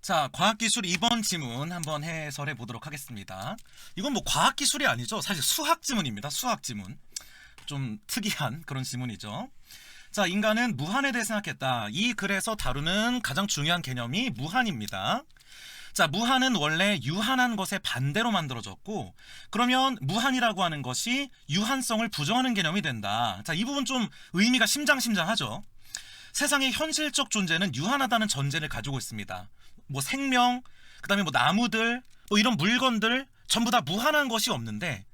자, 과학기술 2번 지문 한번 해설해 보도록 하겠습니다. 이건 뭐 과학기술이 아니죠. 사실 수학 지문입니다. 수학 지문. 좀 특이한 그런 지문이죠. 자, 인간은 무한에 대해 생각했다. 이 글에서 다루는 가장 중요한 개념이 무한입니다. 자, 무한은 원래 유한한 것의 반대로 만들어졌고, 그러면 무한이라고 하는 것이 유한성을 부정하는 개념이 된다. 자, 이 부분 좀 의미가 심장심장하죠. 세상의 현실적 존재는 유한하다는 전제를 가지고 있습니다. 뭐 생명, 그 다음에 뭐 나무들, 뭐 이런 물건들 전부 다 무한한 것이 없는데,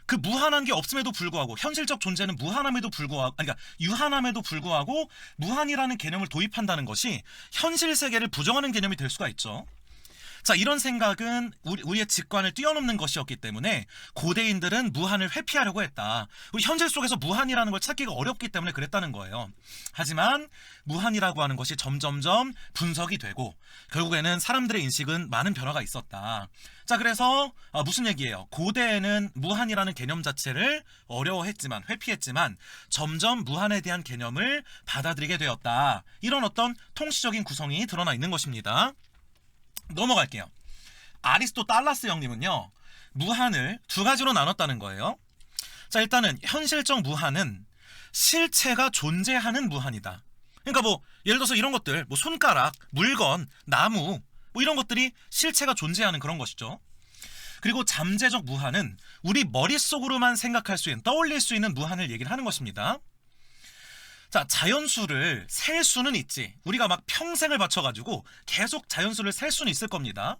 그 무한한 게 없음에도 불구하고 현실적 존재는 무한함에도 불구하고, 그러니까 유한함에도 불구하고 무한이라는 개념을 도입한다는 것이 현실 세계를 부정하는 개념이 될 수가 있죠. 자, 이런 생각은 우리의 직관을 뛰어넘는 것이었기 때문에 고대인들은 무한을 회피하려고 했다. 우리 현실 속에서 무한이라는 걸 찾기가 어렵기 때문에 그랬다는 거예요. 하지만 무한이라고 하는 것이 점점점 분석이 되고 결국에는 사람들의 인식은 많은 변화가 있었다. 자, 그래서 무슨 얘기예요? 고대에는 무한이라는 개념 자체를 어려워했지만, 회피했지만 점점 무한에 대한 개념을 받아들이게 되었다. 이런 어떤 통시적인 구성이 드러나 있는 것입니다. 넘어갈게요. 아리스토텔레스 형님은요, 무한을 두 가지로 나눴다는 거예요. 자, 일단은 현실적 무한은 실체가 존재하는 무한이다. 그러니까 뭐 예를 들어서 이런 것들, 뭐 손가락, 물건, 나무, 뭐 이런 것들이 실체가 존재하는 그런 것이죠. 그리고 잠재적 무한은 우리 머릿속으로만 생각할 수 있는, 떠올릴 수 있는 무한을 얘기를 하는 것입니다. 자, 자연수를 셀 수는 있지. 우리가 막 평생을 바쳐가지고 계속 자연수를 셀 수는 있을 겁니다.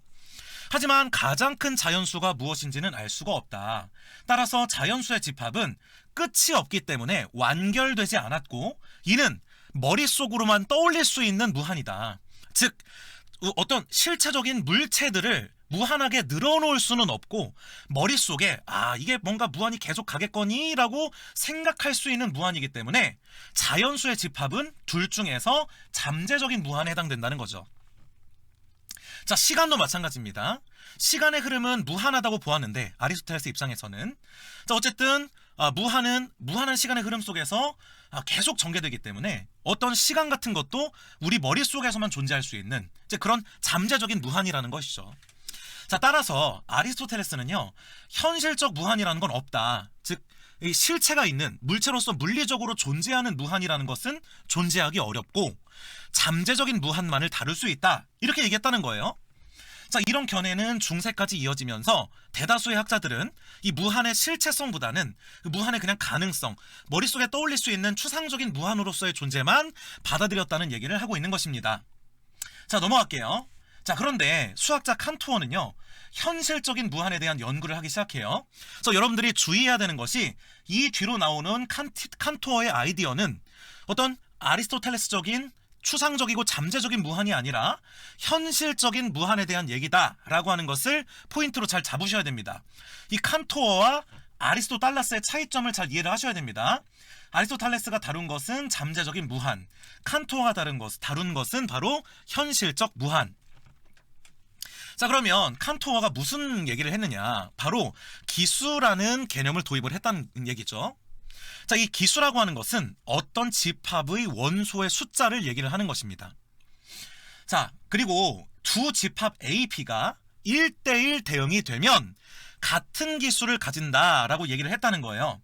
하지만 가장 큰 자연수가 무엇인지는 알 수가 없다. 따라서 자연수의 집합은 끝이 없기 때문에 완결되지 않았고, 이는 머릿속으로만 떠올릴 수 있는 무한이다. 즉, 어떤 실체적인 물체들을 무한하게 늘어놓을 수는 없고, 머릿속에 이게 뭔가 무한히 계속 가겠거니 라고 생각할 수 있는 무한이기 때문에 자연수의 집합은 둘 중에서 잠재적인 무한에 해당된다는 거죠. 자, 시간도 마찬가지입니다. 시간의 흐름은 무한하다고 보았는데 아리스토텔레스 입장에서는, 자, 어쨌든 무한한 시간의 흐름 속에서 계속 전개되기 때문에 어떤 시간 같은 것도 우리 머릿속에서만 존재할 수 있는 이제 그런 잠재적인 무한이라는 것이죠. 자, 따라서 아리스토텔레스는요, 현실적 무한이라는 건 없다. 즉, 이 실체가 있는 물체로서 물리적으로 존재하는 무한이라는 것은 존재하기 어렵고 잠재적인 무한만을 다룰 수 있다. 이렇게 얘기했다는 거예요. 자, 이런 견해는 중세까지 이어지면서 대다수의 학자들은 이 무한의 실체성보다는 그 무한의 그냥 가능성, 머릿속에 떠올릴 수 있는 추상적인 무한으로서의 존재만 받아들였다는 얘기를 하고 있는 것입니다. 자, 넘어갈게요. 자, 그런데 수학자 칸토어는요, 현실적인 무한에 대한 연구를 하기 시작해요. 그래서 여러분들이 주의해야 되는 것이 이 뒤로 나오는 칸토어의 아이디어는 어떤 아리스토텔레스적인 추상적이고 잠재적인 무한이 아니라 현실적인 무한에 대한 얘기다라고 하는 것을 포인트로 잘 잡으셔야 됩니다. 이 칸토어와 아리스토텔레스의 차이점을 잘 이해를 하셔야 됩니다. 아리스토텔레스가 다룬 것은 잠재적인 무한, 칸토어가 다룬 것은 바로 현실적 무한. 자, 그러면 칸토어가 무슨 얘기를 했느냐? 바로 기수라는 개념을 도입을 했다는 얘기죠. 자, 이 기수라고 하는 것은 어떤 집합의 원소의 숫자를 얘기를 하는 것입니다. 자, 그리고 두 집합 A, B가 1대1 대응이 되면 같은 기수를 가진다라고 얘기를 했다는 거예요.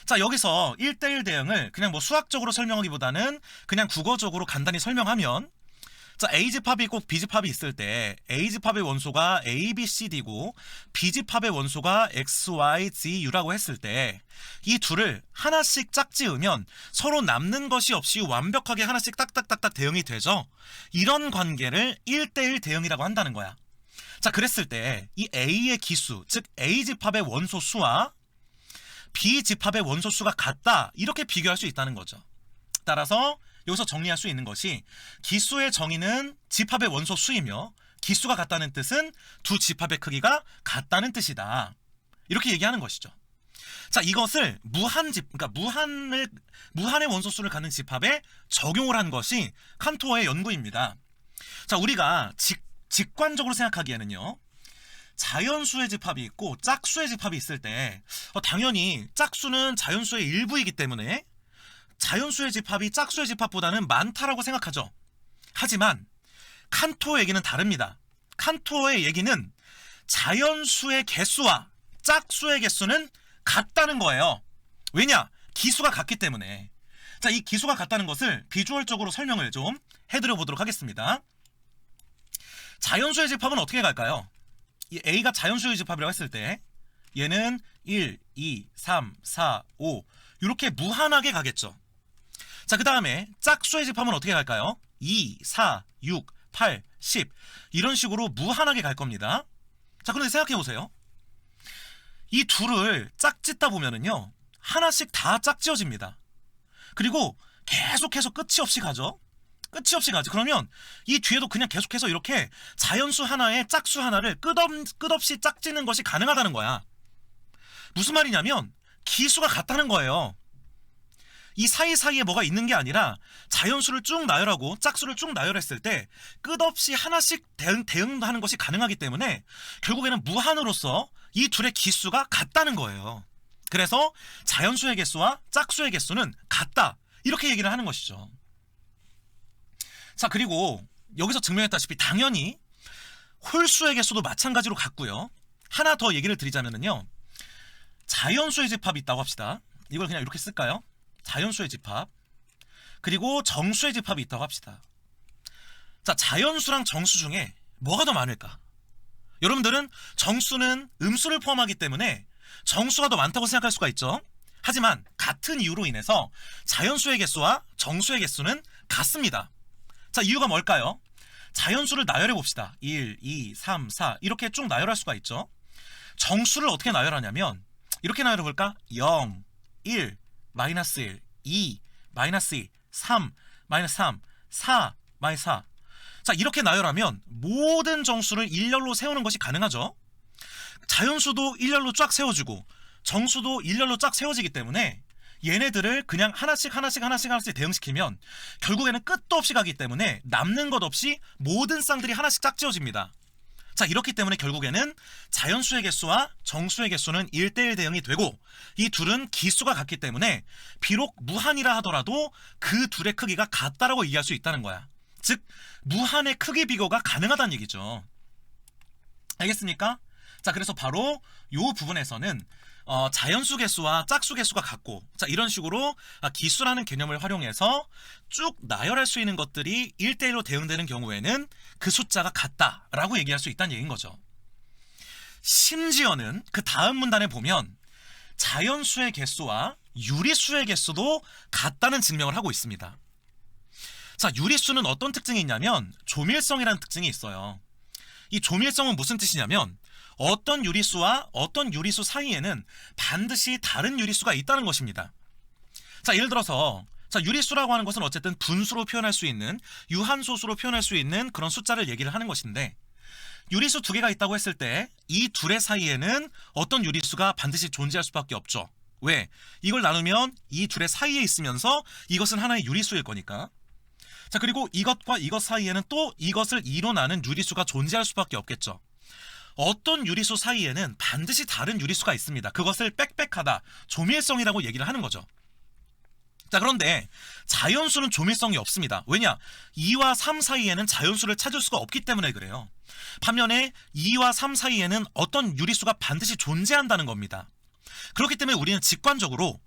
자, 여기서 1대1 대응을 그냥 뭐 수학적으로 설명하기보다는 그냥 국어적으로 간단히 설명하면, 자, A집합이 있고 B집합이 있을 때 A집합의 원소가 A, B, C, D고 B집합의 원소가 X, Y, Z, U라고 했을 때 이 둘을 하나씩 짝지으면 서로 남는 것이 없이 완벽하게 하나씩 딱딱딱딱 대응이 되죠. 이런 관계를 1대1 대응이라고 한다는 거야. 자, 그랬을 때 이 A의 기수, 즉 A집합의 원소 수와 B집합의 원소 수가 같다, 이렇게 비교할 수 있다는 거죠. 따라서 여기서 정리할 수 있는 것이 기수의 정의는 집합의 원소 수이며 기수가 같다는 뜻은 두 집합의 크기가 같다는 뜻이다. 이렇게 얘기하는 것이죠. 자, 이것을 그러니까 무한의 원소 수를 갖는 집합에 적용을 한 것이 칸토어의 연구입니다. 자, 우리가 직관적으로 생각하기에는요, 자연수의 집합이 있고 짝수의 집합이 있을 때 당연히 짝수는 자연수의 일부이기 때문에 자연수의 집합이 짝수의 집합보다는 많다라고 생각하죠. 하지만 칸토어 얘기는 다릅니다. 칸토어의 얘기는 자연수의 개수와 짝수의 개수는 같다는 거예요. 왜냐? 기수가 같기 때문에. 자, 이 기수가 같다는 것을 비주얼적으로 설명을 좀 해드려 보도록 하겠습니다. 자연수의 집합은 어떻게 갈까요? 이 A가 자연수의 집합이라고 했을 때 얘는 1, 2, 3, 4, 5 이렇게 무한하게 가겠죠. 자, 그 다음에 짝수의 집합은 어떻게 갈까요? 2, 4, 6, 8, 10 이런 식으로 무한하게 갈 겁니다. 자, 그런데 생각해보세요. 이 둘을 짝짓다 보면은요 하나씩 다 짝지어집니다. 그리고 계속해서 끝이 없이 가죠. 끝이 없이 가죠. 그러면 이 뒤에도 그냥 계속해서 이렇게 자연수 하나에 짝수 하나를 끝없이 짝짓는 것이 가능하다는 거야. 무슨 말이냐면 기수가 같다는 거예요. 이 사이사이에 뭐가 있는 게 아니라 자연수를 쭉 나열하고 짝수를 쭉 나열했을 때 끝없이 하나씩 대응하는 것이 가능하기 때문에 결국에는 무한으로서 이 둘의 기수가 같다는 거예요. 그래서 자연수의 개수와 짝수의 개수는 같다 이렇게 얘기를 하는 것이죠. 자, 그리고 여기서 증명했다시피 당연히 홀수의 개수도 마찬가지로 같고요. 하나 더 얘기를 드리자면요, 자연수의 집합이 있다고 합시다. 이걸 그냥 이렇게 쓸까요? 자연수의 집합, 그리고 정수의 집합이 있다고 합시다. 자, 자연수랑 정수 중에 뭐가 더 많을까? 여러분들은 정수는 음수를 포함하기 때문에 정수가 더 많다고 생각할 수가 있죠. 하지만 같은 이유로 인해서 자연수의 개수와 정수의 개수는 같습니다. 자, 이유가 뭘까요? 자연수를 나열해 봅시다. 1, 2, 3, 4 이렇게 쭉 나열할 수가 있죠. 정수를 어떻게 나열하냐면 이렇게 나열해 볼까? 0, 1, 마이너스 1, 2, 마이너스 2, 3, 마이너스 3, 4, 마이너스 4. 자, 이렇게 나열하면 모든 정수를 일렬로 세우는 것이 가능하죠. 자연수도 일렬로 쫙 세워지고 정수도 일렬로 쫙 세워지기 때문에 얘네들을 그냥 하나씩 대응시키면 결국에는 끝도 없이 가기 때문에 남는 것 없이 모든 쌍들이 하나씩 짝지어집니다. 자, 이렇기 때문에 결국에는 자연수의 개수와 정수의 개수는 1대1 대응이 되고 이 둘은 기수가 같기 때문에 비록 무한이라 하더라도 그 둘의 크기가 같다라고 얘기할 수 있다는 거야. 즉 무한의 크기 비교가 가능하다는 얘기죠. 알겠습니까? 자, 그래서 바로 이 부분에서는 자연수 개수와 짝수 개수가 같고, 자, 이런 식으로 기수라는 개념을 활용해서 쭉 나열할 수 있는 것들이 1대1로 대응되는 경우에는 그 숫자가 같다라고 얘기할 수 있다는 얘기인 거죠. 심지어는 그 다음 문단에 보면 자연수의 개수와 유리수의 개수도 같다는 증명을 하고 있습니다. 자, 유리수는 어떤 특징이 있냐면 조밀성이라는 특징이 있어요. 이 조밀성은 무슨 뜻이냐면 어떤 유리수와 어떤 유리수 사이에는 반드시 다른 유리수가 있다는 것입니다. 자, 예를 들어서 유리수라고 하는 것은 어쨌든 분수로 표현할 수 있는, 유한소수로 표현할 수 있는 그런 숫자를 얘기를 하는 것인데, 유리수 두 개가 있다고 했을 때 이 둘의 사이에는 어떤 유리수가 반드시 존재할 수밖에 없죠. 왜? 이걸 나누면 이 둘의 사이에 있으면서 이것은 하나의 유리수일 거니까. 자, 그리고 이것과 이것 사이에는 또 이것을 2로 나눈 유리수가 존재할 수밖에 없겠죠. 어떤 유리수 사이에는 반드시 다른 유리수가 있습니다. 그것을 빽빽하다, 조밀성이라고 얘기를 하는 거죠. 자, 그런데 자연수는 조밀성이 없습니다. 왜냐? 2와 3 사이에는 자연수를 찾을 수가 없기 때문에 그래요. 반면에 2와 3 사이에는 어떤 유리수가 반드시 존재한다는 겁니다. 그렇기 때문에 우리는 직관적으로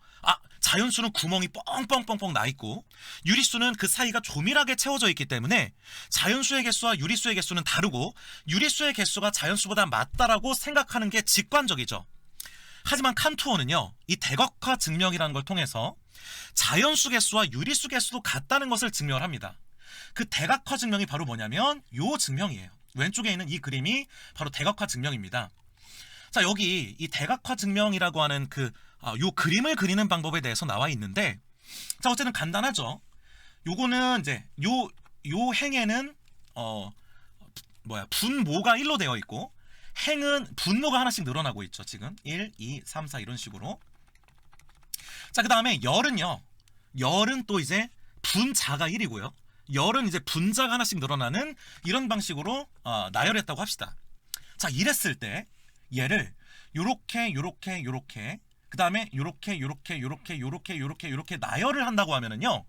자연수는 구멍이 뻥뻥뻥뻥 나 있고 유리수는 그 사이가 조밀하게 채워져 있기 때문에 자연수의 개수와 유리수의 개수는 다르고 유리수의 개수가 자연수보다 맞다라고 생각하는 게 직관적이죠. 하지만 칸토어는요, 이 대각화 증명이라는 걸 통해서 자연수 개수와 유리수 개수도 같다는 것을 증명을 합니다. 그 대각화 증명이 바로 뭐냐면 요 증명이에요. 왼쪽에 있는 이 그림이 바로 대각화 증명입니다. 자, 여기 이 대각화 증명이라고 하는 요 그림을 그리는 방법에 대해서 나와 있는데, 자, 어쨌든 간단하죠. 요거는 이제 요 행에는 분모가 1로 되어 있고 행은 분모가 하나씩 늘어나고 있죠. 지금 1, 2, 3, 4 이런 식으로. 자, 그 다음에 열은 또 이제 분자가 1이고요. 열은 이제 분자가 하나씩 늘어나는 이런 방식으로 나열했다고 합시다. 자, 이랬을 때 얘를 요렇게 그 다음에 요렇게 나열을 한다고 하면은요,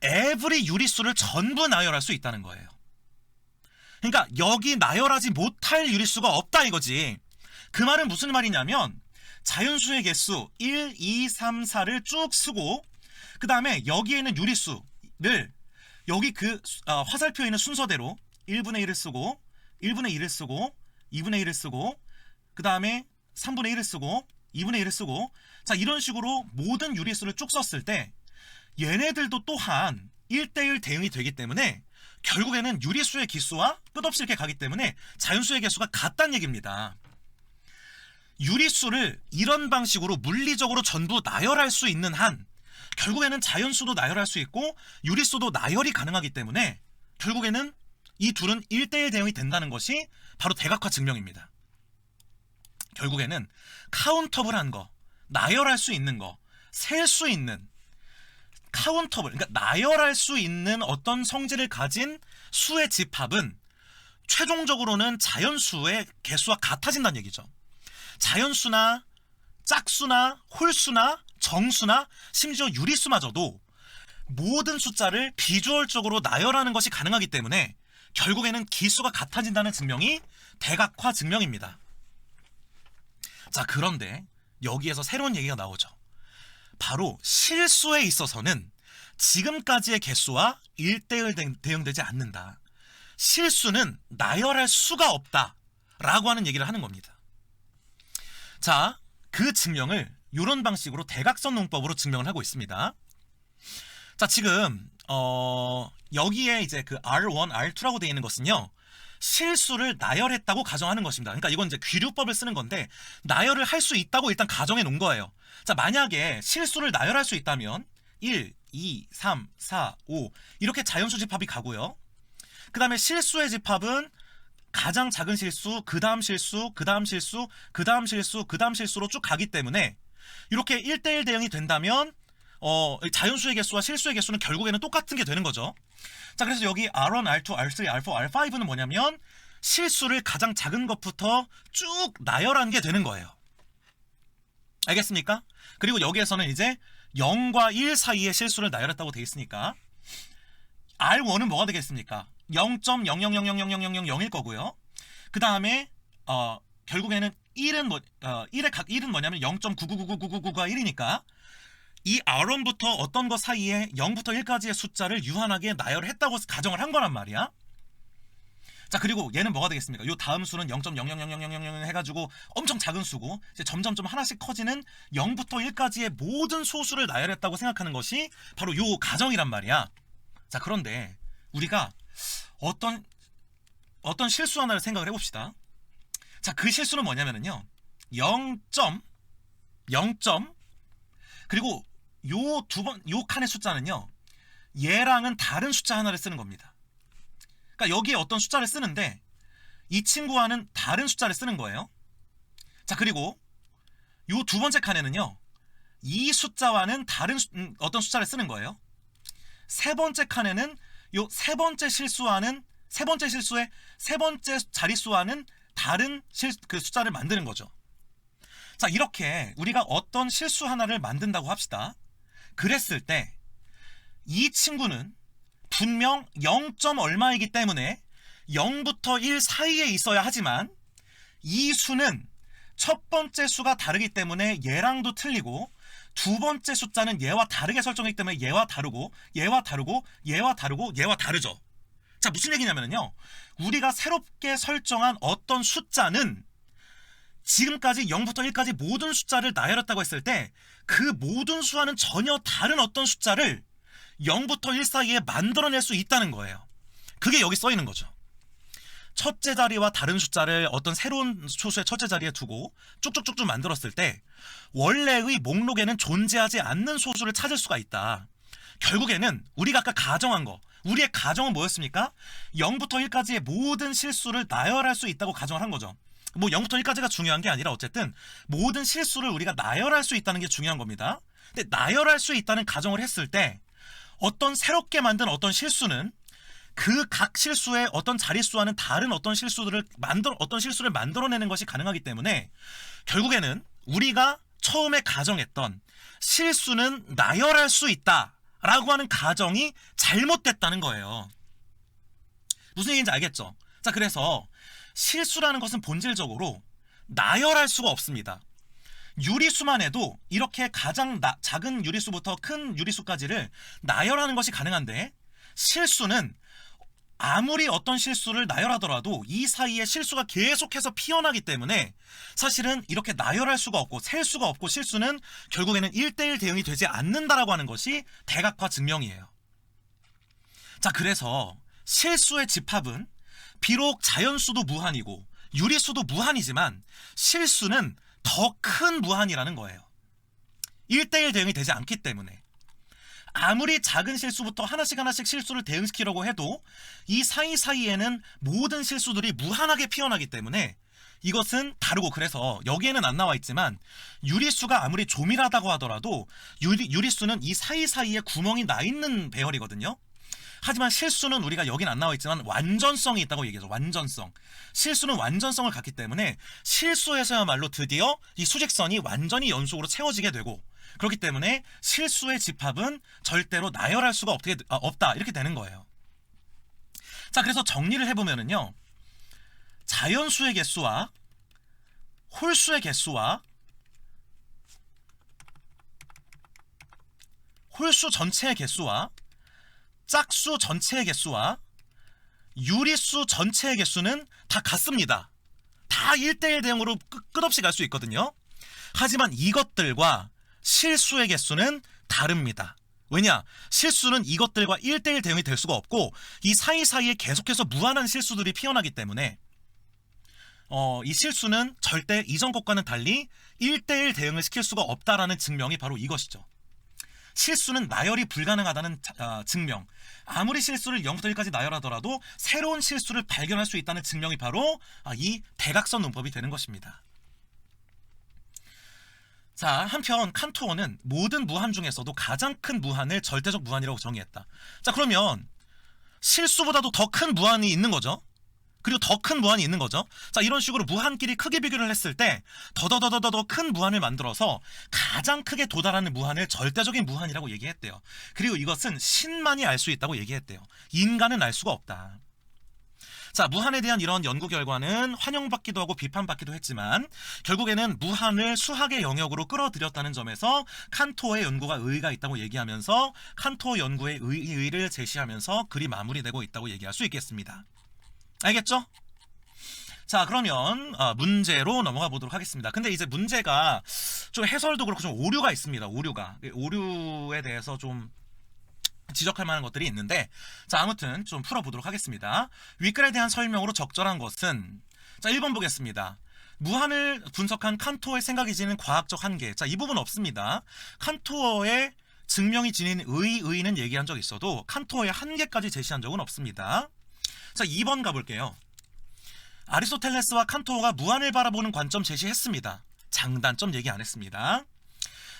every 유리수를 전부 나열할 수 있다는 거예요. 그러니까 여기 나열하지 못할 유리수가 없다 이거지. 그 말은 무슨 말이냐면 자연수의 개수 1, 2, 3, 4를 쭉 쓰고 그 다음에 여기에는 유리수를 여기 그 화살표에 있는 순서대로 1분의 1을 쓰고 1분의 1을 쓰고 2분의 1을 쓰고 그 다음에 3분의 1을 쓰고 2분의 1을 쓰고 자 이런 식으로 모든 유리수를 쭉 썼을 때 얘네들도 또한 1대1 대응이 되기 때문에 결국에는 유리수의 기수와 끝없이 이렇게 가기 때문에 자연수의 개수가 같다는 얘기입니다. 유리수를 이런 방식으로 물리적으로 전부 나열할 수 있는 한 결국에는 자연수도 나열할 수 있고 유리수도 나열이 가능하기 때문에 결국에는 이 둘은 1대1 대응이 된다는 것이 바로 대각화 증명입니다. 결국에는 카운터블한 거, 나열할 수 있는 거, 셀 수 있는 카운터블, 그러니까 나열할 수 있는 어떤 성질을 가진 수의 집합은 최종적으로는 자연수의 개수와 같아진다는 얘기죠. 자연수나 짝수나 홀수나 정수나 심지어 유리수마저도 모든 숫자를 비주얼적으로 나열하는 것이 가능하기 때문에 결국에는 기수가 같아진다는 증명이 대각화 증명입니다. 자, 그런데 여기에서 새로운 얘기가 나오죠. 바로 실수에 있어서는 지금까지의 개수와 1대1 대응되지 않는다. 실수는 나열할 수가 없다 라고 하는 얘기를 하는 겁니다. 자, 그 증명을 이런 방식으로 대각선 농법으로 증명을 하고 있습니다. 자, 지금 여기에 이제 그 R1, R2라고 되어 있는 것은요, 실수를 나열했다고 가정하는 것입니다. 그러니까 이건 이제 귀류법을 쓰는 건데 나열을 할 수 있다고 일단 가정해 놓은 거예요. 자, 만약에 실수를 나열할 수 있다면 1, 2, 3, 4, 5 이렇게 자연수 집합이 가고요. 그 다음에 실수의 집합은 가장 작은 실수, 그 다음 실수, 그 다음 실수, 그 다음 실수, 그 다음 실수로 쭉 가기 때문에 이렇게 1대1 대응이 된다면 자연수의 개수와 실수의 개수는 결국에는 똑같은 게 되는 거죠. 자, 그래서 여기 R1, R2, R3, R4, R5는 뭐냐면 실수를 가장 작은 것부터 쭉 나열한 게 되는 거예요. 알겠습니까? 그리고 여기에서는 이제 0과 1 사이에 실수를 나열했다고 되어 있으니까 R1은 뭐가 되겠습니까? 0.000000000일 거고요. 그 다음에 결국에는 1은 1은 뭐냐면 0.9999999가 1이니까 이 R1부터 어떤 것 사이에 0부터 1까지의 숫자를 유한하게 나열했다고 가정을 한 거란 말이야. 자, 그리고 얘는 뭐가 되겠습니까? 요 다음 수는 0.0000000 해가지고 엄청 작은 수고 이제 점점점 하나씩 커지는 0부터 1까지의 모든 소수를 나열했다고 생각하는 것이 바로 요 가정이란 말이야. 자, 그런데 우리가 어떤 실수 하나를 생각을 해봅시다. 자, 그 실수는 뭐냐면요 0. 그리고 요 칸의 숫자는요 얘랑은 다른 숫자 하나를 쓰는 겁니다. 그러니까 여기에 어떤 숫자를 쓰는데 이 친구와는 다른 숫자를 쓰는 거예요. 자, 그리고 요 두 번째 칸에는요 이 숫자와는 다른 어떤 숫자를 쓰는 거예요. 세 번째 칸에는 요 세 번째 실수의 세 번째 자릿수와는 다른 그 숫자를 만드는 거죠. 자, 이렇게 우리가 어떤 실수 하나를 만든다고 합시다. 그랬을 때 이 친구는 분명 0. 얼마이기 때문에 0부터 1 사이에 있어야 하지만 이 수는 첫 번째 수가 다르기 때문에 얘랑도 틀리고 두 번째 숫자는 얘와 다르게 설정했기 때문에 얘와 다르고 얘와 다르고 얘와 다르고 얘와 다르죠. 자, 무슨 얘기냐면요 우리가 새롭게 설정한 어떤 숫자는 지금까지 0부터 1까지 모든 숫자를 나열했다고 했을 때 그 모든 수와는 전혀 다른 어떤 숫자를 0부터 1 사이에 만들어낼 수 있다는 거예요. 그게 여기 써 있는 거죠. 첫째 자리와 다른 숫자를 어떤 새로운 소수의 첫째 자리에 두고 쭉쭉쭉쭉 만들었을 때 원래의 목록에는 존재하지 않는 소수를 찾을 수가 있다. 결국에는 우리가 아까 가정한 거, 우리의 가정은 뭐였습니까? 0부터 1까지의 모든 실수를 나열할 수 있다고 가정을 한 거죠. 뭐 0부터 1까지가 중요한 게 아니라 어쨌든 모든 실수를 우리가 나열할 수 있다는 게 중요한 겁니다. 근데 나열할 수 있다는 가정을 했을 때 어떤 새롭게 만든 어떤 실수는 그 각 실수의 어떤 자릿수와는 다른 어떤 실수를 만들어내는 것이 가능하기 때문에 결국에는 우리가 처음에 가정했던 실수는 나열할 수 있다라고 하는 가정이 잘못됐다는 거예요. 무슨 얘기인지 알겠죠? 자, 그래서 실수라는 것은 본질적으로 나열할 수가 없습니다. 유리수만 해도 이렇게 가장 작은 유리수부터 큰 유리수까지를 나열하는 것이 가능한데, 실수는 아무리 어떤 실수를 나열하더라도 이 사이에 실수가 계속해서 피어나기 때문에 사실은 이렇게 나열할 수가 없고 셀 수가 없고, 실수는 결국에는 1대1 대응이 되지 않는다라고 하는 것이 대각화 증명이에요. 자, 그래서 실수의 집합은 비록 자연수도 무한이고 유리수도 무한이지만 실수는 더 큰 무한이라는 거예요. 1대1 대응이 되지 않기 때문에. 아무리 작은 실수부터 하나씩 실수를 대응시키려고 해도 이 사이사이에는 모든 실수들이 무한하게 피어나기 때문에 이것은 다르고, 그래서 여기에는 안 나와 있지만 유리수가 아무리 조밀하다고 하더라도 유리수는 이 사이사이에 구멍이 나 있는 배열이거든요. 하지만 실수는 우리가 여긴 안 나와 있지만 완전성이 있다고 얘기하죠. 완전성. 실수는 완전성을 갖기 때문에 실수에서야말로 드디어 이 수직선이 완전히 연속으로 채워지게 되고, 그렇기 때문에 실수의 집합은 절대로 나열할 수가 없다, 이렇게 되는 거예요. 자, 그래서 정리를 해보면은요, 자연수의 개수와 홀수의 개수와 홀수 전체의 개수와 짝수 전체의 개수와 유리수 전체의 개수는 다 같습니다. 다 1대1 대응으로 끝없이 갈 수 있거든요. 하지만 이것들과 실수의 개수는 다릅니다. 왜냐? 실수는 이것들과 1대1 대응이 될 수가 없고 이 사이사이에 계속해서 무한한 실수들이 피어나기 때문에 이 실수는 절대 이전 것과는 달리 1대1 대응을 시킬 수가 없다라는 증명이 바로 이것이죠. 실수는 나열이 불가능하다는 증명. 아무리 실수를 0부터 1까지 나열하더라도 새로운 실수를 발견할 수 있다는 증명이 바로 이 대각선 논법이 되는 것입니다. 자, 한편 칸토어는 모든 무한 중에서도 가장 큰 무한을 절대적 무한이라고 정의했다. 자, 그러면 실수보다도 더 큰 무한이 있는 거죠. 그리고 더 큰 무한이 있는 거죠. 자, 이런 식으로 무한끼리 크게 비교를 했을 때 더더더더더 큰 무한을 만들어서 가장 크게 도달하는 무한을 절대적인 무한이라고 얘기했대요. 그리고 이것은 신만이 알 수 있다고 얘기했대요. 인간은 알 수가 없다. 자, 무한에 대한 이런 연구 결과는 환영받기도 하고 비판받기도 했지만 결국에는 무한을 수학의 영역으로 끌어들였다는 점에서 칸토어의 연구가 의의가 있다고 얘기하면서 칸토어 연구의 의의를 제시하면서 글이 마무리되고 있다고 얘기할 수 있겠습니다. 알겠죠? 자, 그러면 문제로 넘어가 보도록 하겠습니다. 근데 이제 문제가 좀 해설도 그렇고 좀 오류가 있습니다. 오류에 대해서 좀 지적할 만한 것들이 있는데, 자, 아무튼 좀 풀어보도록 하겠습니다. 윗글에 대한 설명으로 적절한 것은, 자, 1번 보겠습니다. 무한을 분석한 칸토어의 생각이 지닌 과학적 한계. 자, 이 부분 없습니다. 칸토어의 증명이 지닌 의의는 얘기한 적 있어도 칸토어의 한계까지 제시한 적은 없습니다. 자, 2번 가볼게요. 아리스토텔레스와 칸토어가 무한을 바라보는 관점 제시했습니다. 장단점 얘기 안 했습니다.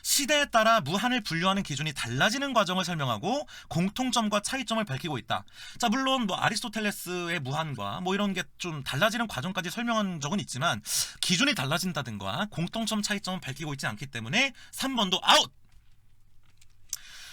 시대에 따라 무한을 분류하는 기준이 달라지는 과정을 설명하고 공통점과 차이점을 밝히고 있다. 자, 물론 뭐 아리스토텔레스의 무한과 뭐 이런 게 좀 달라지는 과정까지 설명한 적은 있지만 기준이 달라진다든가 공통점 차이점을 밝히고 있지 않기 때문에 3번도 아웃!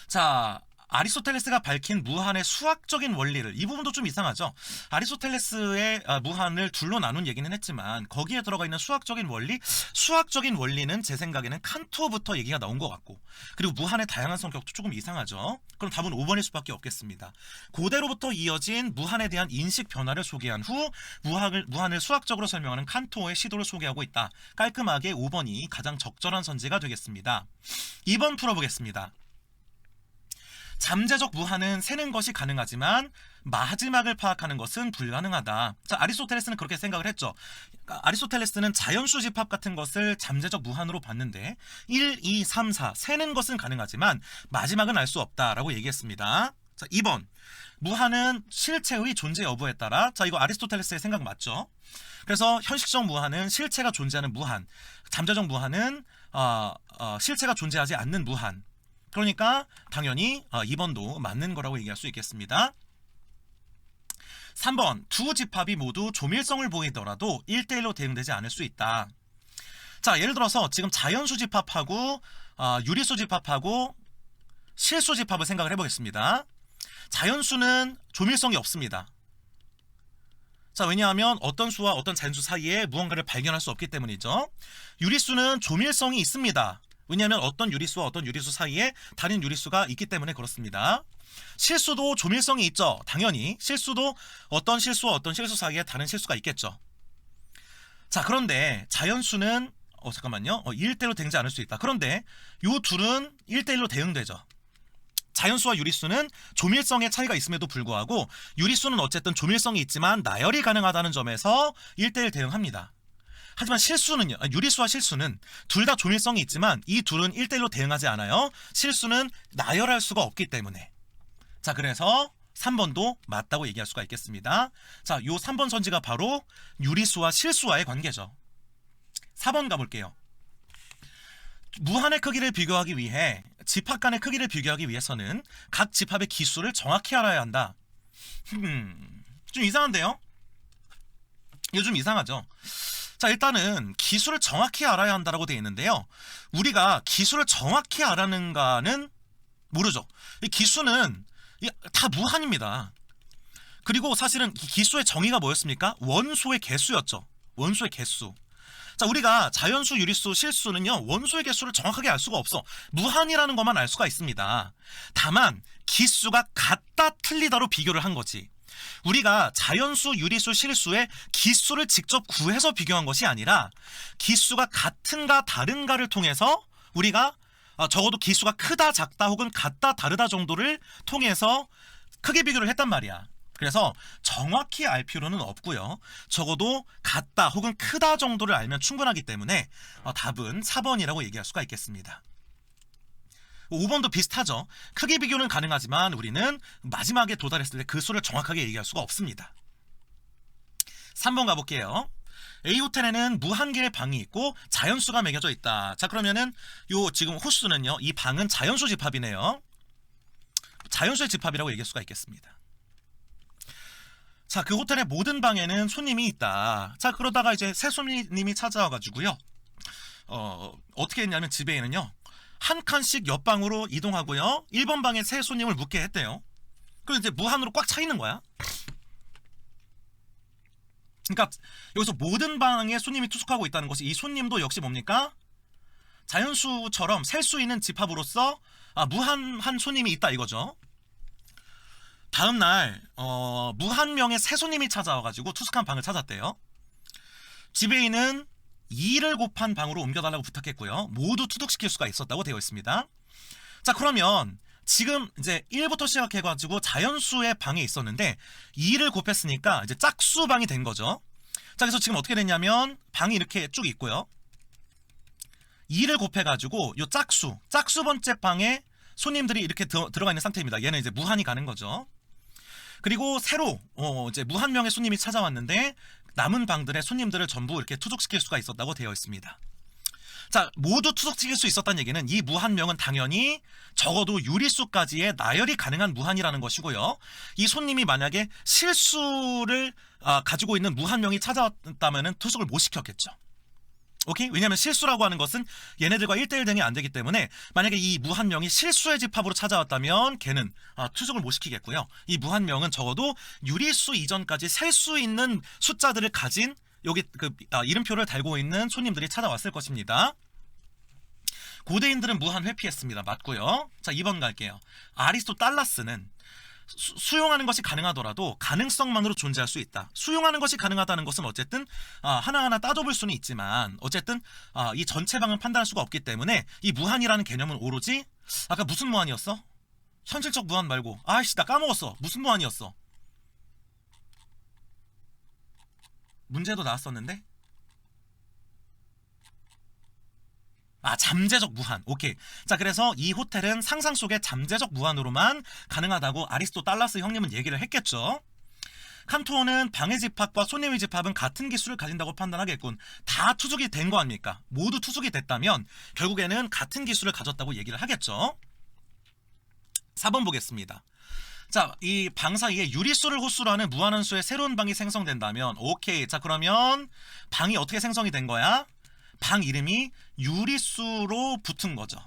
자, 아리스토텔레스가 밝힌 무한의 수학적인 원리를, 이 부분도 좀 이상하죠. 아리스토텔레스의 무한을 둘로 나눈 얘기는 했지만 거기에 들어가 있는 수학적인 원리는 제 생각에는 칸토어부터 얘기가 나온 것 같고, 그리고 무한의 다양한 성격도 조금 이상하죠. 그럼 답은 5번일 수밖에 없겠습니다. 고대로부터 이어진 무한에 대한 인식 변화를 소개한 후 무한을 수학적으로 설명하는 칸토어의 시도를 소개하고 있다. 깔끔하게 5번이 가장 적절한 선지가 되겠습니다. 2번 풀어보겠습니다. 잠재적 무한은 세는 것이 가능하지만 마지막을 파악하는 것은 불가능하다. 자, 아리스토텔레스는 그렇게 생각을 했죠. 아리스토텔레스는 자연수 집합 같은 것을 잠재적 무한으로 봤는데 1, 2, 3, 4 세는 것은 가능하지만 마지막은 알 수 없다라고 얘기했습니다. 자, 2번. 무한은 실체의 존재 여부에 따라, 자, 이거 아리스토텔레스의 생각 맞죠? 그래서 현실적 무한은 실체가 존재하는 무한, 잠재적 무한은 실체가 존재하지 않는 무한. 그러니까 당연히 2번도 맞는 거라고 얘기할 수 있겠습니다. 3번. 두 집합이 모두 조밀성을 보이더라도 1대1로 대응되지 않을 수 있다. 자, 예를 들어서 지금 자연수 집합하고 유리수 집합하고 실수 집합을 생각을 해보겠습니다. 자연수는 조밀성이 없습니다. 자, 왜냐하면 어떤 수와 어떤 자연수 사이에 무언가를 발견할 수 없기 때문이죠. 유리수는 조밀성이 있습니다. 왜냐하면 어떤 유리수와 어떤 유리수 사이에 다른 유리수가 있기 때문에 그렇습니다. 실수도 조밀성이 있죠. 당연히 실수도 어떤 실수와 어떤 실수 사이에 다른 실수가 있겠죠. 자, 그런데 자연수는 잠깐만요. 1대1로 대응하지 않을 수 있다. 그런데 요 둘은 1대1로 대응되죠. 자연수와 유리수는 조밀성의 차이가 있음에도 불구하고 유리수는 어쨌든 조밀성이 있지만 나열이 가능하다는 점에서 1대1 대응합니다. 하지만 실수는요, 유리수와 실수는 둘 다 조밀성이 있지만 이 둘은 1대1로 대응하지 않아요. 실수는 나열할 수가 없기 때문에. 자, 그래서 3번도 맞다고 얘기할 수가 있겠습니다. 자, 요 3번 선지가 바로 유리수와 실수와의 관계죠. 4번 가볼게요. 무한의 크기를 비교하기 위해 집합 간의 크기를 비교하기 위해서는 각 집합의 기수를 정확히 알아야 한다. 좀 이상한데요? 이거 좀 이상하죠? 자, 일단은 기수를 정확히 알아야 한다라고 되어 있는데요. 우리가 기수를 정확히 알아는가는 모르죠. 이 기수는 다 무한입니다. 그리고 사실은 기수의 정의가 뭐였습니까? 원소의 개수였죠. 원소의 개수. 자, 우리가 자연수, 유리수, 실수는요, 원소의 개수를 정확하게 알 수가 없어. 무한이라는 것만 알 수가 있습니다. 다만 기수가 같다 틀리다로 비교를 한 거지. 우리가 자연수, 유리수, 실수의 기수를 직접 구해서 비교한 것이 아니라 기수가 같은가 다른가를 통해서 우리가 적어도 기수가 크다, 작다 혹은 같다, 다르다 정도를 통해서 크게 비교를 했단 말이야. 그래서 정확히 알 필요는 없고요. 적어도 같다 혹은 크다 정도를 알면 충분하기 때문에 답은 4번이라고 얘기할 수가 있겠습니다. 5번도 비슷하죠. 크기 비교는 가능하지만 우리는 마지막에 도달했을 때 그 수를 정확하게 얘기할 수가 없습니다. 3번 가볼게요. A 호텔에는 무한 개의 방이 있고 자연수가 매겨져 있다. 자, 그러면은 요 지금 호수는요, 이 방은 자연수 집합이네요. 자연수의 집합이라고 얘기할 수가 있겠습니다. 자, 그 호텔의 모든 방에는 손님이 있다. 자, 그러다가 이제 새 손님이 찾아와가지고요. 어떻게 했냐면 집에는요, 한 칸씩 옆방으로 이동하고요. 1번 방에 새 손님을 묵게 했대요. 그리고 이제 무한으로 꽉 차 있는 거야. 그러니까 여기서 모든 방에 손님이 투숙하고 있다는 것이 이 손님도 역시 뭡니까? 자연수처럼 셀 수 있는 집합으로서 무한한 손님이 있다 이거죠. 다음날 무한 명의 새 손님이 찾아와가지고 투숙한 방을 찾았대요. 지배인은 2를 곱한 방으로 옮겨달라고 부탁했고요. 모두 투숙시킬 수가 있었다고 되어 있습니다. 자, 그러면 지금 이제 1부터 시작해가지고 자연수의 방에 있었는데 2를 곱했으니까 이제 짝수 방이 된 거죠. 자, 그래서 지금 어떻게 됐냐면 방이 이렇게 쭉 있고요. 2를 곱해가지고 요 짝수 번째 방에 손님들이 이렇게 들어가 있는 상태입니다. 얘는 이제 무한이 가는 거죠. 그리고 새로 이제 무한 명의 손님이 찾아왔는데 남은 방들의 손님들을 전부 이렇게 투숙시킬 수가 있었다고 되어 있습니다. 자, 모두 투숙시킬 수 있었다는 얘기는 이 무한명은 당연히 적어도 유리수까지의 나열이 가능한 무한이라는 것이고요. 이 손님이 만약에 실수를 가지고 있는 무한명이 찾아왔다면 투숙을 못 시켰겠죠. 오케이? 왜냐하면 실수라고 하는 것은 얘네들과 1대1 대응이 안 되기 때문에 만약에 이 무한명이 실수의 집합으로 찾아왔다면 걔는 투숙을 못 시키겠고요. 이 무한명은 적어도 유리수 이전까지 셀 수 있는 숫자들을 가진 여기 이름표를 달고 있는 손님들이 찾아왔을 것입니다. 고대인들은 무한 회피했습니다. 맞고요. 자, 2번 갈게요. 아리스토텔레스는 수용하는 것이 가능하더라도 가능성만으로 존재할 수 있다. 수용하는 것이 가능하다는 것은 어쨌든 하나하나 따져볼 수는 있지만 어쨌든 이 전체 방은 판단할 수가 없기 때문에 이 무한이라는 개념은 오로지 아까 무슨 무한이었어? 현실적 무한 말고 아이씨 나 까먹었어. 무슨 무한이었어? 문제도 나왔었는데 잠재적 무한. 오케이. 자, 그래서 이 호텔은 상상 속의 잠재적 무한으로만 가능하다고 아리스토텔레스 형님은 얘기를 했겠죠. 칸토어는 방의 집합과 손님의 집합은 같은 기수를 가진다고 판단하겠군. 다 투숙이 된 거 아닙니까? 모두 투숙이 됐다면 결국에는 같은 기수를 가졌다고 얘기를 하겠죠. 4번 보겠습니다. 자, 이 방 사이에 유리수를 호수로 하는 무한한 수의 새로운 방이 생성된다면 오케이. 자, 그러면 방이 어떻게 생성이 된 거야? 방 이름이 유리수로 붙은 거죠.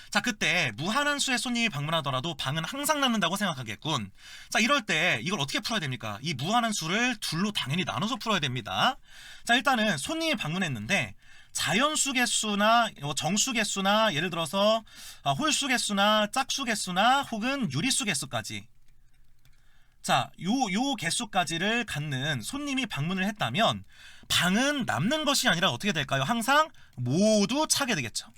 자, 그때 무한한 수의 손님이 방문하더라도 방은 항상 남는다고 생각하겠군. 자, 이럴 때 이걸 어떻게 풀어야 됩니까? 이 무한한 수를 둘로 당연히 나눠서 풀어야 됩니다. 자, 일단은 손님이 방문했는데 자연수 개수나 정수 개수나 예를 들어서 홀수 개수나 짝수 개수나 혹은 유리수 개수까지, 자, 요 개수까지를 갖는 손님이 방문을 했다면 방은 남는 것이 아니라 어떻게 될까요? 항상 모두 차게 되겠죠.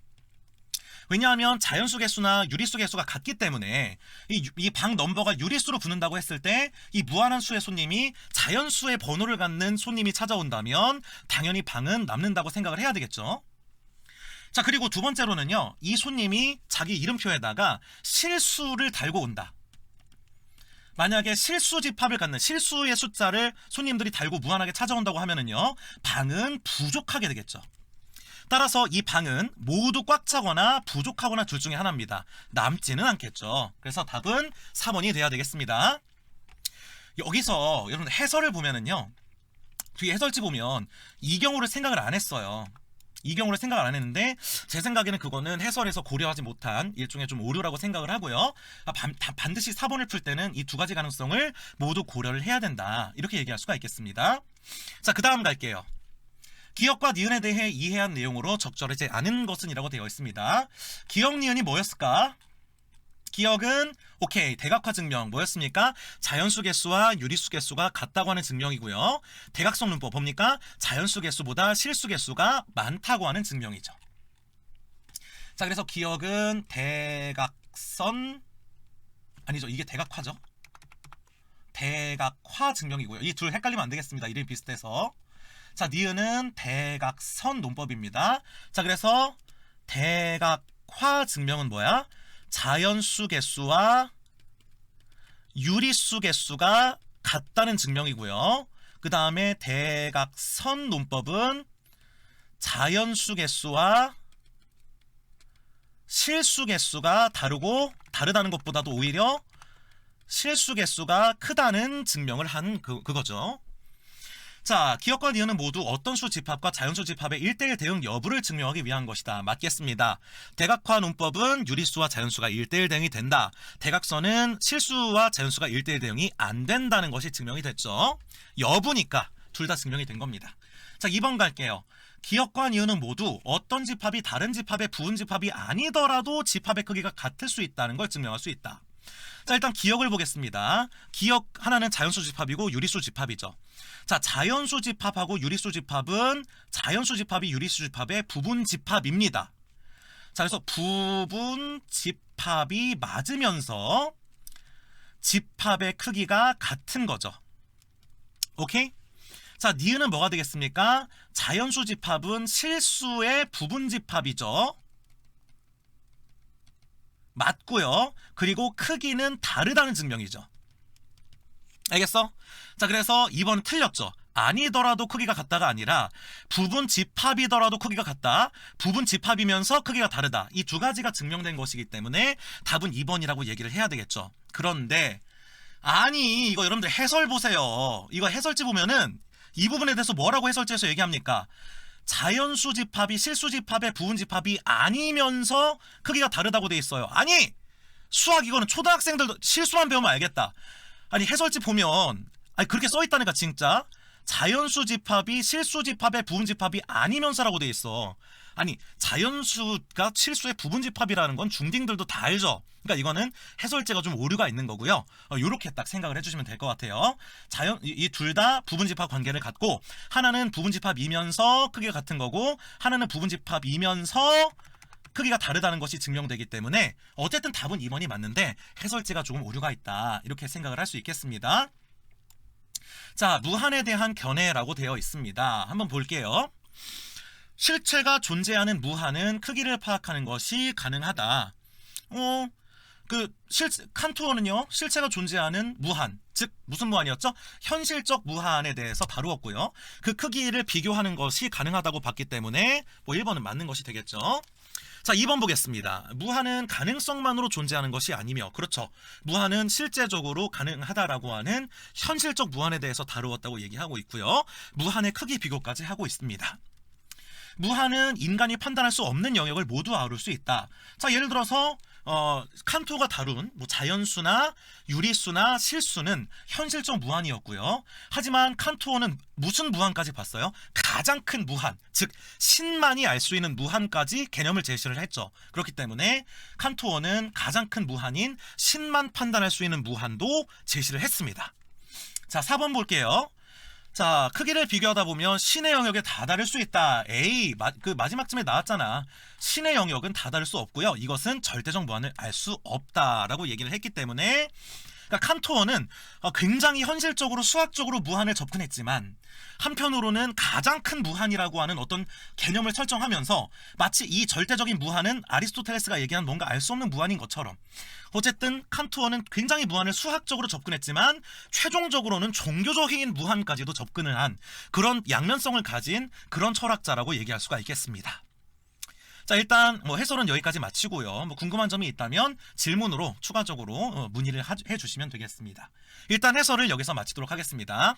왜냐하면 자연수 개수나 유리수 개수가 같기 때문에 이 방 넘버가 유리수로 붙는다고 했을 때 이 무한한 수의 손님이 자연수의 번호를 갖는 손님이 찾아온다면 당연히 방은 남는다고 생각을 해야 되겠죠. 자, 그리고 두 번째로는요, 이 손님이 자기 이름표에다가 실수를 달고 온다. 만약에 실수 집합을 갖는 실수의 숫자를 손님들이 달고 무한하게 찾아온다고 하면은요, 방은 부족하게 되겠죠. 따라서 이 방은 모두 꽉 차거나 부족하거나 둘 중에 하나입니다. 남지는 않겠죠. 그래서 답은 4번이 돼야 되겠습니다. 여기서 여러분 해설을 보면은요, 뒤에 해설지 보면 이 경우를 생각을 안 했어요. 이 경우를 생각을 안 했는데 제 생각에는 그거는 해설에서 고려하지 못한 일종의 좀 오류라고 생각을 하고요. 반드시 4번을 풀 때는 이 두 가지 가능성을 모두 고려를 해야 된다, 이렇게 얘기할 수가 있겠습니다. 자, 그 다음 갈게요. 기역과 니은에 대해 이해한 내용으로 적절하지 않은 것은 이라고 되어 있습니다. 기역, 니은이 뭐였을까? 기역은 오케이, 대각화 증명 뭐였습니까? 자연수 개수와 유리수 개수가 같다고 하는 증명이고요. 대각선 문법 뭡니까? 자연수 개수보다 실수 개수가 많다고 하는 증명이죠. 자, 그래서 기역은 대각선, 아니죠, 이게 대각화죠. 대각화 증명이고요. 이 둘 헷갈리면 안 되겠습니다. 이름이 비슷해서. 자, 니은은 대각선 논법입니다. 자, 그래서 대각화 증명은 뭐야? 자연수 개수와 유리수 개수가 같다는 증명이고요. 그 다음에 대각선 논법은 자연수 개수와 실수 개수가 다르다는 것보다도 오히려 실수 개수가 크다는 증명을 한 그거죠. 자, 기역과 니은은 모두 어떤 수 집합과 자연수 집합의 1대1 대응 여부를 증명하기 위한 것이다. 맞겠습니다. 대각화 논법은 유리수와 자연수가 1대1 대응이 된다. 대각선은 실수와 자연수가 1대1 대응이 안 된다는 것이 증명이 됐죠. 여부니까 둘 다 증명이 된 겁니다. 자, 2번 갈게요. 기역과 니은은 모두 어떤 집합이 다른 집합의 부분 집합이 아니더라도 집합의 크기가 같을 수 있다는 걸 증명할 수 있다. 자, 일단 기역을 보겠습니다. 기역 하나는 자연수 집합이고 유리수 집합이죠. 자, 자연수 집합하고 유리수 집합은 자연수 집합이 유리수 집합의 부분 집합입니다. 자, 그래서 부분 집합이 맞으면서 집합의 크기가 같은 거죠. 오케이? 자, 니은은 뭐가 되겠습니까? 자연수 집합은 실수의 부분 집합이죠. 맞고요. 그리고 크기는 다르다는 증명이죠. 알겠어? 자, 그래서 2번 틀렸죠. 아니더라도 크기가 같다가 아니라 부분 집합이더라도 크기가 같다. 부분 집합이면서 크기가 다르다. 이 두 가지가 증명된 것이기 때문에 답은 2번이라고 얘기를 해야 되겠죠. 그런데 아니, 이거 여러분들 해설 보세요. 이거 해설지 보면은 이 부분에 대해서 뭐라고 해설지에서 얘기합니까? 자연수 집합이 실수 집합의 부분 집합이 아니면서 크기가 다르다고 돼 있어요. 아니, 수학 이거는 초등학생들도 실수만 배우면 알겠다. 아니, 해설지 보면 아니 그렇게 써 있다니까. 진짜 자연수 집합이 실수 집합의 부분 집합이 아니면서라고 돼 있어. 아니, 자연수가 실수의 부분 집합이라는 건 중딩들도 다 알죠. 그러니까 이거는 해설제가 좀 오류가 있는 거고요. 요렇게 딱 생각을 해주시면 될 것 같아요. 이 둘 다 부분 집합 관계를 갖고 하나는 부분 집합이면서 크기가 같은 거고 하나는 부분 집합이면서 크기가 다르다는 것이 증명되기 때문에 어쨌든 답은 2번이 맞는데 해설제가 조금 오류가 있다, 이렇게 생각을 할 수 있겠습니다. 자, 무한에 대한 견해라고 되어 있습니다. 한번 볼게요. 실체가 존재하는 무한은 크기를 파악하는 것이 가능하다. 칸토어는요, 실체가 존재하는 무한, 즉 무슨 무한이었죠? 현실적 무한에 대해서 다루었고요. 그 크기를 비교하는 것이 가능하다고 봤기 때문에 1번은 맞는 것이 되겠죠. 자, 2번 보겠습니다. 무한은 가능성만으로 존재하는 것이 아니며, 그렇죠, 무한은 실제적으로 가능하다라고 하는 현실적 무한에 대해서 다루었다고 얘기하고 있고요. 무한의 크기 비교까지 하고 있습니다. 무한은 인간이 판단할 수 없는 영역을 모두 아울 수 있다. 자, 예를 들어서 칸토가 다룬 뭐 자연수나 유리수나 실수는 현실적 무한이었고요. 하지만 칸토는 무슨 무한까지 봤어요? 가장 큰 무한, 즉 신만이 알 수 있는 무한까지 개념을 제시를 했죠. 그렇기 때문에 칸토어는 가장 큰 무한인 신만 판단할 수 있는 무한도 제시를 했습니다. 자, 4번 볼게요. 자, 크기를 비교하다 보면 신의 영역에 다다를 수 있다. 에이, 그 마지막쯤에 나왔잖아. 신의 영역은 다다를 수 없고요. 이것은 절대적 무한을 알 수 없다라고 얘기를 했기 때문에, 그러니까 칸토어는 굉장히 현실적으로 수학적으로 무한을 접근했지만 한편으로는 가장 큰 무한이라고 하는 어떤 개념을 설정하면서 마치 이 절대적인 무한은 아리스토텔레스가 얘기한 뭔가 알 수 없는 무한인 것처럼, 어쨌든 칸토어는 굉장히 무한을 수학적으로 접근했지만 최종적으로는 종교적인 무한까지도 접근을 한 그런 양면성을 가진 그런 철학자라고 얘기할 수가 있겠습니다. 자, 일단 뭐 해설은 여기까지 마치고요. 뭐 궁금한 점이 있다면 질문으로 추가적으로 문의를 해주시면 되겠습니다. 일단 해설을 여기서 마치도록 하겠습니다.